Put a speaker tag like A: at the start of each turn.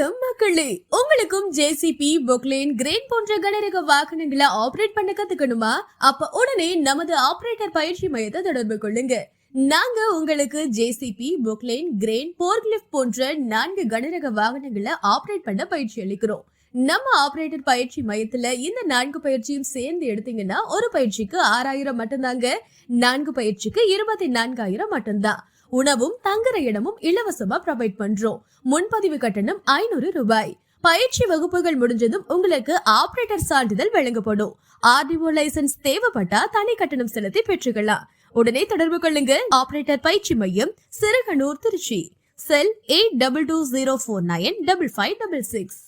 A: வணக்கம் மக்களே, உங்களுக்கும் ஜேசிபி, பொக்லைன், கிரேன் போன்ற கனரக வாகனங்களை ஆபரேட் பண்ண கத்துக்கணுமா? அப்ப உடனே நமது ஆபரேட்டர் பயிற்சி மையத்தை தொடர்பு கொள்ளுங்க. நாங்க உங்களுக்கு ஜேசிபி, பொக்லைன், கிரேன், போர்க்லிஃப்ட் போன்ற 4 கனரக வாகனங்களை ஆபரேட் பண்ண பயிற்சி அளிக்கிறோம். நம்ம ஆபரேட்டர் பயிற்சி மையத்துல இந்த 4 பயிற்சியும் சேர்ந்து எடுத்தீங்கன்னா ஒரு பயிற்சிக்கு 6000 மட்டும்தாங்க. 4 பயிற்சிக்கு 24000 மட்டும்தான். உணவும் தங்குற இடமும் இலவசமா ப்ரொவைட் பண்றோம். முன்பதிவு கட்டணம் 500 ரூபாய். பயிற்சி வகுப்புகள் முடிஞ்சதும் உங்களுக்கு ஆபரேட்டர் சான்றிதழ் வழங்கப்படும். ஆர்டிஓ லைசன்ஸ் தேவைப்பட்டா தனி கட்டணம் செலுத்தி பெற்றுக்கலாம். உடனே தொடர்பு கொள்ளுங்க. ஆபரேட்டர் பயிற்சி மையம், சிறுகனூர், திருச்சி. செல் 8220495566.